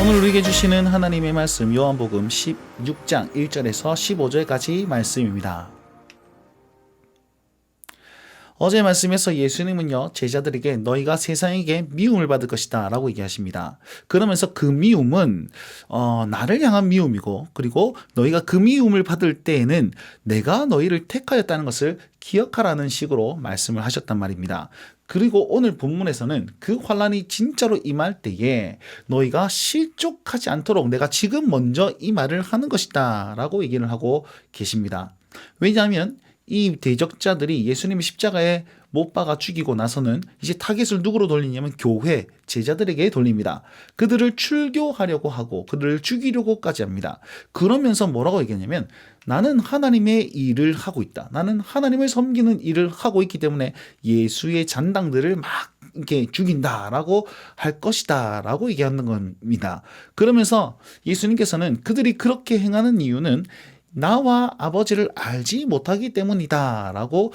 오늘 우리에게 주시는 하나님의 말씀 요한복음 16장 1절에서 15절까지 말씀입니다. 어제 말씀에서 예수님은요, 제자들에게 너희가 세상에게 미움을 받을 것이다 라고 얘기하십니다. 그러면서 그 미움은 나를 향한 미움이고, 그리고 너희가 그 미움을 받을 때에는 내가 너희를 택하였다는 것을 기억하라는 식으로 말씀을 하셨단 말입니다. 그리고 오늘 본문에서는 그 환란이 진짜로 임할 때에 너희가 실족하지 않도록 내가 지금 먼저 이 말을 하는 것이다 라고 얘기를 하고 계십니다. 왜냐하면 이 대적자들이 예수님의 십자가에 못 박아 죽이고 나서는 이제 타겟을 누구로 돌리냐면 교회, 제자들에게 돌립니다. 그들을 출교하려고 하고 그들을 죽이려고까지 합니다. 그러면서 뭐라고 얘기하냐면 나는 하나님의 일을 하고 있다. 나는 하나님을 섬기는 일을 하고 있기 때문에 예수의 잔당들을 막 이렇게 죽인다라고 할 것이다라고 얘기하는 겁니다. 그러면서 예수님께서는 그들이 그렇게 행하는 이유는 나와 아버지를 알지 못하기 때문이다 라고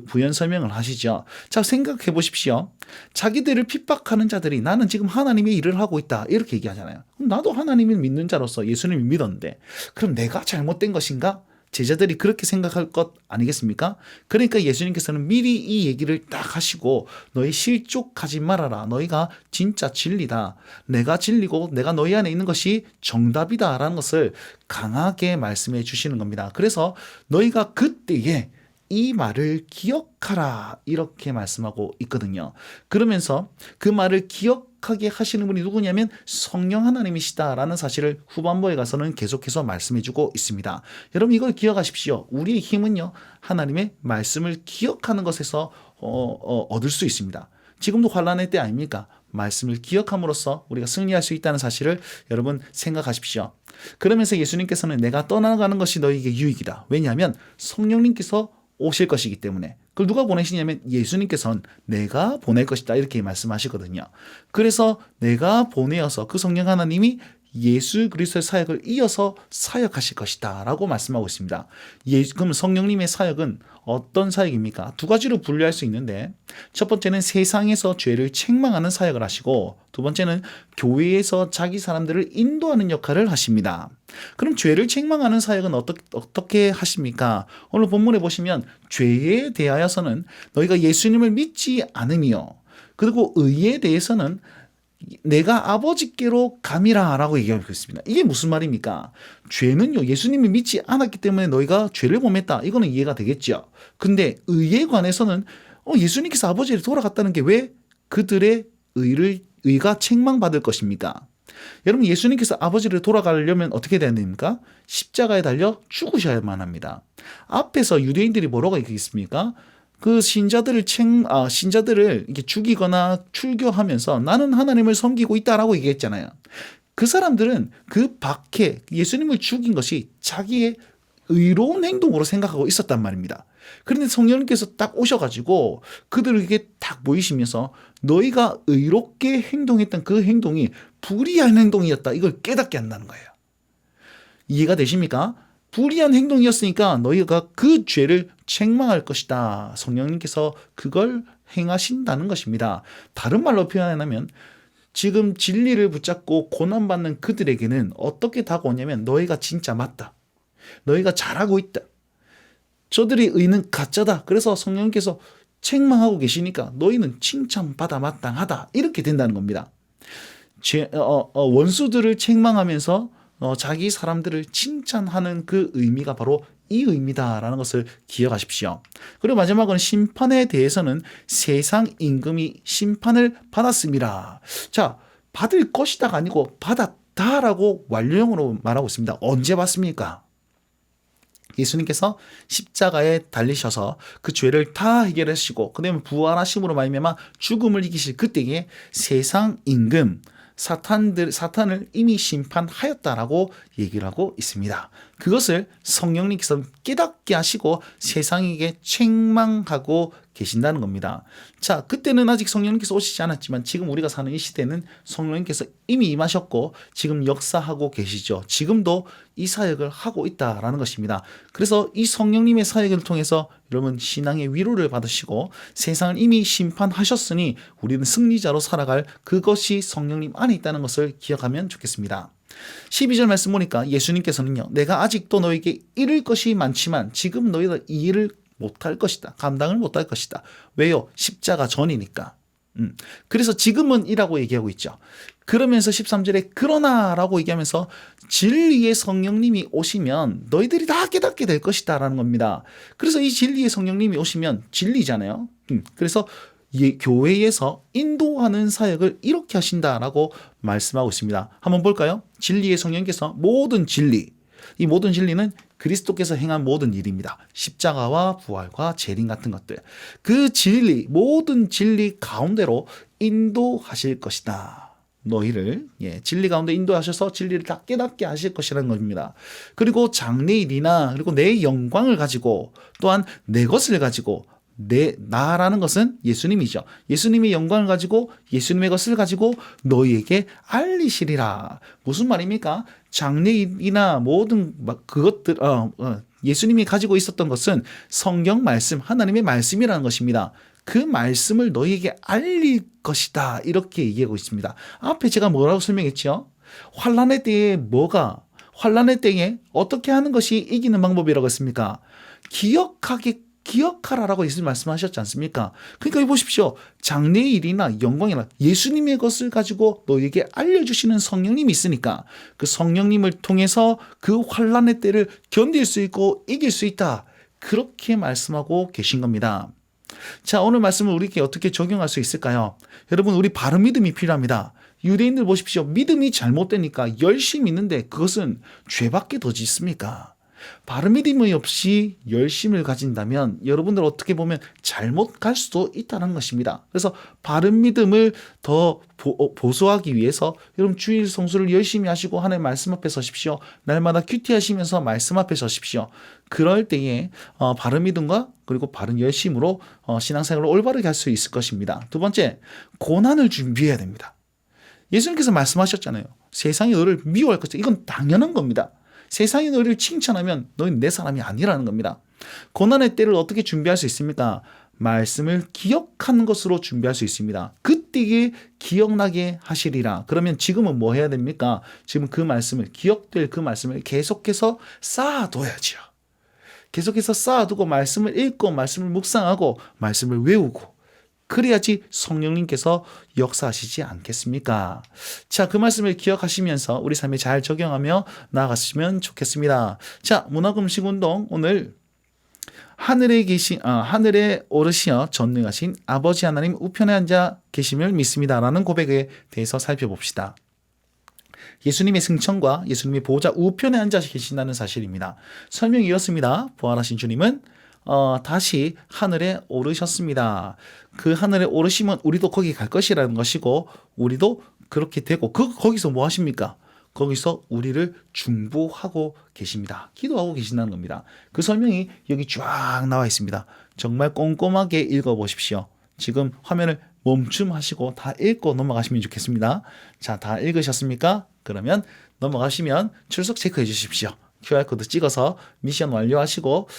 부연 설명을 하시죠. 자, 생각해 보십시오. 자기들을 핍박하는 자들이 나는 지금 하나님의 일을 하고 있다 이렇게 얘기하잖아요. 그럼 나도 하나님을 믿는 자로서 예수님을 믿었는데 그럼 내가 잘못된 것인가? 제자들이 그렇게 생각할 것 아니겠습니까? 그러니까 예수님께서는 미리 이 얘기를 딱 하시고 너희 실족하지 말아라. 너희가 진짜 진리다. 내가 진리고 내가 너희 안에 있는 것이 정답이다 라는 것을 강하게 말씀해 주시는 겁니다. 그래서 너희가 그때에 이 말을 기억하라 이렇게 말씀하고 있거든요. 그러면서 그 말을 기억하게 하시는 분이 누구냐면 성령 하나님이시다라는 사실을 후반부에 가서는 계속해서 말씀해주고 있습니다. 여러분 이걸 기억하십시오. 우리의 힘은요 하나님의 말씀을 기억하는 것에서 얻을 수 있습니다. 지금도 환란의 때 아닙니까? 말씀을 기억함으로써 우리가 승리할 수 있다는 사실을 여러분 생각하십시오. 그러면서 예수님께서는 내가 떠나가는 것이 너희에게 유익이다. 왜냐하면 성령님께서 오실 것이기 때문에. 그걸 누가 보내시냐면 예수님께서는 내가 보낼 것이다 이렇게 말씀하시거든요. 그래서 내가 보내어서 그 성령 하나님이 예수 그리스도의 사역을 이어서 사역하실 것이다 라고 말씀하고 있습니다. 그럼 성령님의 사역은 어떤 사역입니까? 두 가지로 분류할 수 있는데 첫 번째는 세상에서 죄를 책망하는 사역을 하시고 두 번째는 교회에서 자기 사람들을 인도하는 역할을 하십니다. 그럼 죄를 책망하는 사역은 어떻게 하십니까? 오늘 본문에 보시면 죄에 대하여서는 너희가 예수님을 믿지 않으며 그리고 의에 대해서는 내가 아버지께로 감이라 라고 얘기하고 있습니다. 이게 무슨 말입니까? 죄는요 예수님이 믿지 않았기 때문에 너희가 죄를 범했다. 이거는 이해가 되겠죠. 근데 의에 관해서는 예수님께서 아버지를 돌아갔다는 게 왜 그들의 의가 책망받을 것입니까? 여러분 예수님께서 아버지를 돌아가려면 어떻게 돼야 됩니까? 십자가에 달려 죽으셔야만 합니다. 앞에서 유대인들이 뭐라고 얘기했습니까? 그 신자들을 이렇게 죽이거나 출교하면서 나는 하나님을 섬기고 있다라고 얘기했잖아요. 그 사람들은 그 밖에 예수님을 죽인 것이 자기의 의로운 행동으로 생각하고 있었단 말입니다. 그런데 성령님께서 딱 오셔가지고 그들에게 딱 보이시면서 너희가 의롭게 행동했던 그 행동이 불의한 행동이었다. 이걸 깨닫게 한다는 거예요. 이해가 되십니까? 불의한 행동이었으니까 너희가 그 죄를 책망할 것이다. 성령님께서 그걸 행하신다는 것입니다. 다른 말로 표현하면 지금 진리를 붙잡고 고난받는 그들에게는 어떻게 다가오냐면 너희가 진짜 맞다. 너희가 잘하고 있다. 저들의 의는 가짜다. 그래서 성령님께서 책망하고 계시니까 너희는 칭찬받아 마땅하다. 이렇게 된다는 겁니다. 원수들을 책망하면서 자기 사람들을 칭찬하는 그 의미가 바로 이 의미다라는 것을 기억하십시오. 그리고 마지막은 심판에 대해서는 세상 임금이 심판을 받았습니다. 자, 받을 것이다가 아니고 받았다라고 완료형으로 말하고 있습니다. 언제 받습니까? 예수님께서 십자가에 달리셔서 그 죄를 다 해결하시고 그다음에 부활하심으로 말미암아 죽음을 이기실 그때에 세상 임금 사탄을 이미 심판하였다라고 얘기를 하고 있습니다. 그것을 성령님께서 깨닫게 하시고 세상에게 책망하고 계신다는 겁니다. 자, 그때는 아직 성령님께서 오시지 않았지만 지금 우리가 사는 이 시대는 성령님께서 이미 임하셨고 지금 역사하고 계시죠. 지금도 이 사역을 하고 있다라는 것입니다. 그래서 이 성령님의 사역을 통해서 여러분 신앙의 위로를 받으시고 세상을 이미 심판하셨으니 우리는 승리자로 살아갈 그것이 성령님 안에 있다는 것을 기억하면 좋겠습니다. 12절 말씀 보니까 예수님께서는요, 내가 아직도 너에게 이를 것이 많지만 지금 너희가 이 일을 못할 것이다. 감당을 못할 것이다. 왜요? 십자가 전이니까. 그래서 지금은 이라고 얘기하고 있죠. 그러면서 13절에 그러나라고 얘기하면서 진리의 성령님이 오시면 너희들이 다 깨닫게 될 것이다 라는 겁니다. 그래서 이 진리의 성령님이 오시면 진리잖아요. 그래서 교회에서 인도하는 사역을 이렇게 하신다라고 말씀하고 있습니다. 한번 볼까요? 진리의 성령께서 모든 진리, 이 모든 진리는 그리스도께서 행한 모든 일입니다. 십자가와 부활과 재림 같은 것들. 그 진리, 모든 진리 가운데로 인도하실 것이다. 너희를 진리 가운데 인도하셔서 진리를 다 깨닫게 하실 것이라는 겁니다. 그리고 장래일이나 그리고 내 영광을 가지고 또한 내 것을 가지고 나라는 것은 예수님이죠. 예수님의 영광을 가지고 예수님의 것을 가지고 너희에게 알리시리라. 무슨 말입니까? 장래일이나 모든 그것들 예수님이 가지고 있었던 것은 성경 말씀, 하나님의 말씀이라는 것입니다. 그 말씀을 너희에게 알릴 것이다. 이렇게 얘기하고 있습니다. 앞에 제가 뭐라고 설명했죠? 환난의 때에 환난의 때에 어떻게 하는 것이 이기는 방법이라고 했습니까? 기억하라라고 예수님 말씀하셨지 않습니까? 그러니까 이 보십시오. 장래일이나 영광이나 예수님의 것을 가지고 너에게 알려주시는 성령님이 있으니까 그 성령님을 통해서 그 환난의 때를 견딜 수 있고 이길 수 있다. 그렇게 말씀하고 계신 겁니다. 자, 오늘 말씀을 우리에게 어떻게 적용할 수 있을까요? 여러분, 우리 바른 믿음이 필요합니다. 유대인들 보십시오. 믿음이 잘못되니까 열심히 있는데 그것은 죄밖에 더 짓습니까? 바른 믿음이 없이 열심을 가진다면 여러분들 어떻게 보면 잘못 갈 수도 있다는 것입니다. 그래서 바른 믿음을 더 보수하기 위해서 여러분 주일 성수를 열심히 하시고 하나님의 말씀 앞에 서십시오. 날마다 큐티하시면서 말씀 앞에 서십시오. 그럴 때에 바른 믿음과 그리고 바른 열심으로 신앙생활을 올바르게 할 수 있을 것입니다. 두 번째, 고난을 준비해야 됩니다. 예수님께서 말씀하셨잖아요. 세상이 너를 미워할 것이다. 이건 당연한 겁니다. 세상이 너희를 칭찬하면 너희는 내 사람이 아니라는 겁니다. 고난의 때를 어떻게 준비할 수 있습니까? 말씀을 기억하는 것으로 준비할 수 있습니다. 그때에 기억나게 하시리라. 그러면 지금은 뭐 해야 됩니까? 지금 그 말씀을, 기억될 그 말씀을 계속해서 쌓아둬야죠. 계속해서 쌓아두고 말씀을 읽고 말씀을 묵상하고 말씀을 외우고 그래야지 성령님께서 역사하시지 않겠습니까? 자, 그 말씀을 기억하시면서 우리 삶에 잘 적용하며 나아갔으면 좋겠습니다. 자, 문화금식운동 오늘 하늘에 오르시어 전능하신 아버지 하나님 우편에 앉아 계심을 믿습니다라는 고백에 대해서 살펴봅시다. 예수님의 승천과 예수님의 보호자 우편에 앉아 계신다는 사실입니다. 설명이 이렇습니다. 부활하신 주님은 다시 하늘에 오르셨습니다. 그 하늘에 오르시면 우리도 거기 갈 것이라는 것이고 우리도 그렇게 되고 거기서 뭐 하십니까? 거기서 우리를 중보하고 계십니다. 기도하고 계신다는 겁니다. 그 설명이 여기 쫙 나와 있습니다. 정말 꼼꼼하게 읽어보십시오. 지금 화면을 멈춤하시고 다 읽고 넘어가시면 좋겠습니다. 자, 다 읽으셨습니까? 그러면 넘어가시면 출석 체크해 주십시오. QR코드 찍어서 미션 완료하시고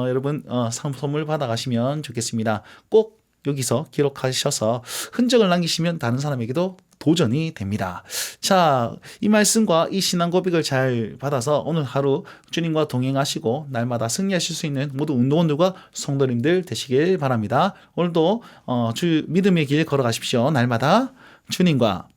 여러분 선물 받아가시면 좋겠습니다. 꼭 여기서 기록하셔서 흔적을 남기시면 다른 사람에게도 도전이 됩니다. 자, 이 말씀과 이 신앙 고백을 잘 받아서 오늘 하루 주님과 동행하시고 날마다 승리하실 수 있는 모든 운동원들과 성도님들 되시길 바랍니다. 오늘도 주 믿음의 길 걸어가십시오. 날마다 주님과